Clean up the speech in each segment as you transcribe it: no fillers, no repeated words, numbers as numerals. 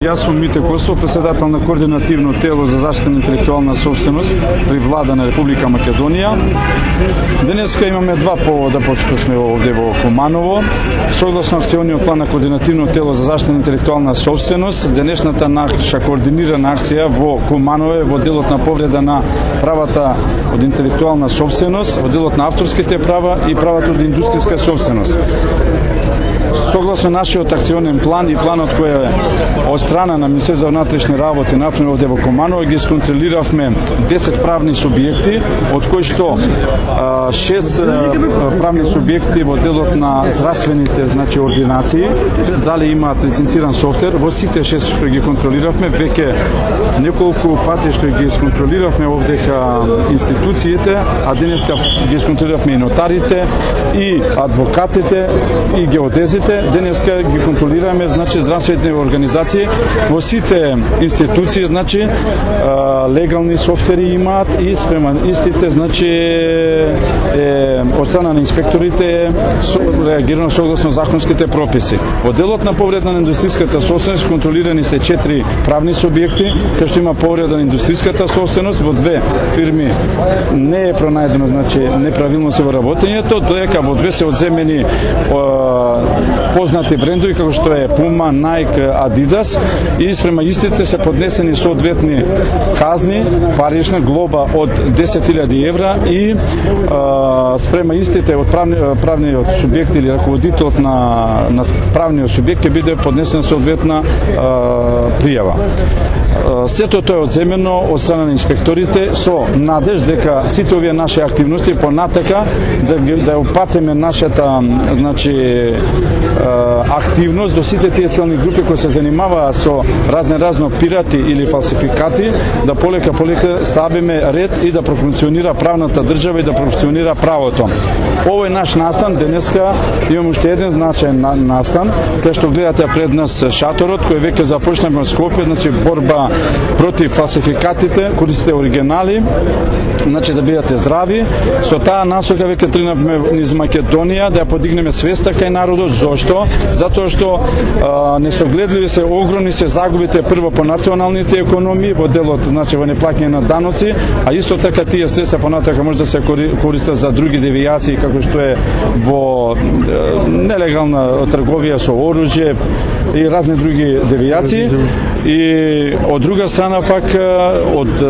Јас сум Мите Костов, председател на координативно тело за заштита на интелектуална собственост при влада на Република Македонија. Денеска имаме два повода пошто сме овде во Куманово. Согласно акциониот план на координативно тело за заштита на интелектуална собственост, денешната наша координирана акција во Куманово е во делот на повреда на правата од интелектуална собственост, во делот на авторските права и правата од индустријска собственост. Согласно нашиот акционен план и планот кој е од страна на Министерството за внатрешни работи направено овде во Куманово, ги сконтролиравме 10 правни субјекти, од кои што 6 правни субјекти во делот на здравствените, значи ординации, дали имаат лиценциран софтвер. Во сите 6 што ги контролиравме, веќе неколку пати што ги сконтролиравме овдека институциите, а денеска ги сконтролиравме и нотарите, и адвокатите, и геодезите. Денеска ги контролираме, значи, здравствените организации во сите институции, значи, легални софтвери имаат и спрема истите, значи, од страна на инспекторите реагирано согласно законските прописи. Во делот на повреда на индустријската собственост контролирани се 4 правни субјекти, кај што има повреда на индустријската собственост, во 2 фирми не е пронајдено, значи, неправилности во работењето, додека во 2 се одземени познати брендови како што е Puma, Nike, Adidas и спрема истите се поднесени соодветни казни, парична глоба од 10.000 евра и спрема истите од правниот субјект или раководителот на правниот субјект ќе биде поднесена соодветна пријава. Сето тоа е одземено од страна на инспекторите со надеж дека сите овие наши активности понатака да упатиме нашата, значи, активност до сите тие целни групи кои се занимаваат со разно пирати или фалсификати, да полека ставиме ред и да профункционира правната држава и да профункционира правото. Овој наш настан денеска имаме уште еден значаен настан, кај што гледате пред нас шаторот кој веќе започна во Скопје, значи борба против фалсификатите, користите оригинали, значи да бидете здрави. Со таа насока веќе тргнавме низ Македонија да ја подигнеме свеста кај народот. Зошто? Затоа што несогледливи се, огромни се загубите прво по националните економии во делот, значи во неплаќање на даноци, а исто така тие средства понатака може да се користат за други девијации како што е во нелегална трговија со оружје и разни други девијации. И од друга страна пак од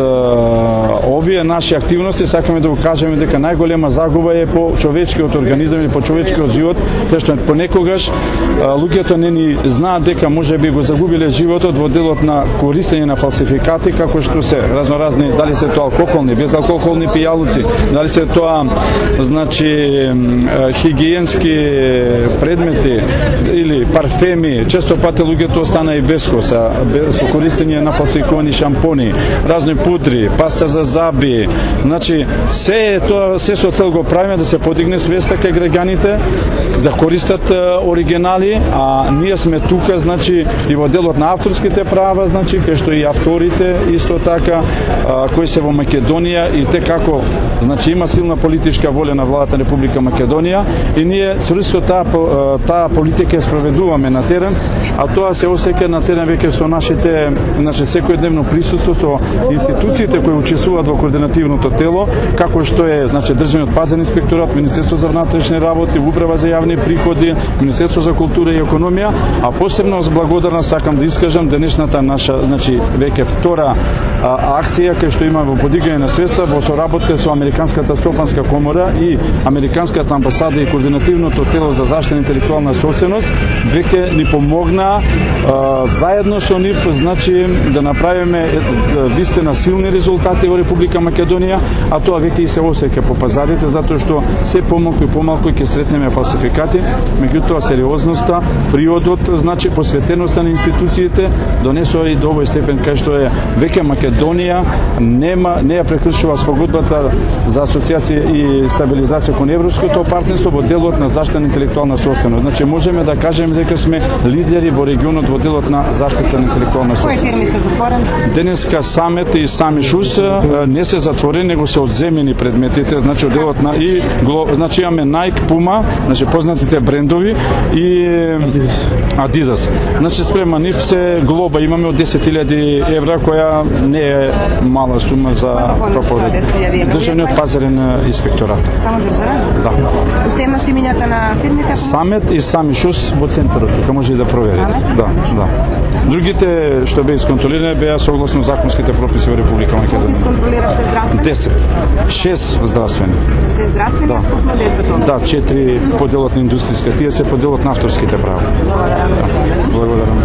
овие наши активности сакаме да го кажеме дека најголема загуба е по човечкиот организам или по човечкиот живот, кај што понекогаш луѓето не ни знаат дека можеби го загубиле животот во делот на користење на фалсификати, како што се разноразни, дали се тоа алкохолни, безалкохолни пијалуци, дали се тоа, значи, хигиенски предмети или парфеми. Често пати луѓето остана и без коса, со користење на фалсификувани шампони, разни пудри, паста за заби. Значи, се тоа, се со цел го правиме да се подигне свеста кај граѓаните, да користат оригинали, а ние сме тука, значи, и во делот на авторските права, значи, кај што и авторите исто така, кои се во Македонија и те како, значи, има силна политичка воля на владата на Република Македонија и ние цврсто таа политика ја спроведуваме на терен, а тоа се осеќа на терен веќе со нашите, значи, секојдневно присуство со институциите кои учествуваат во координативното тело, како што е, значи, Државниот пазен инспекторат, Министерство за внатрешни работи, Управа за јавни приходи, Министерство за култура и економија, а посебно благодарност сакам да искажам денешната наша, значи, веќе втора акција кај што има во подигање на средства во соработка со Американската стопанска комора и Американската амбасада и координативното тело за заштита на интелектуална собственост веќе ни помогна заедно со нив, значи, да направиме вистина силни резултати во Република Македонија, а тоа веќе и се осеќа по пазарите, затоа што се помалку и помалку ќе сретнеме фалсификати, меѓутоа сериозноста, приодот, значи посветеноста на институциите донесува и до овој степен кај што е веќе Македонија не ја прекршува спогодбата за асоциација и стабилизација кон европското партнерство во делот на заштита на интелектуална собственост. Значи можеме да кажеме дека сме лидери во регионот во делот на заштита на интелектуална собственост. Кои фирми се затворени? Денеска Самет и Сами Шус не се затворени, него се одземени предметите, значи од делот на и значи имаме Nike, Puma, значи познатите брендови и Adidas. Значи спрема нив се глоба имаме од 10.000 евра, која не е мала сума за пропоред. Државниот пазарен инспекторат. Само државен? Да. Уште имаш имињата на фирмите? Самет и Сами Шус во центарот, тука може и да проверите. Да, да. Другите што беа исконтролирани беа согласно законските прописи во Република Македонија. Колку контролиравте здравствени? 10. 6 здравствени. 6 здравствени, Да. вкупно 10 онда. Да, 4 поделот на индустријска, тие се поделот на авторските права. Благодарам. Благодарам.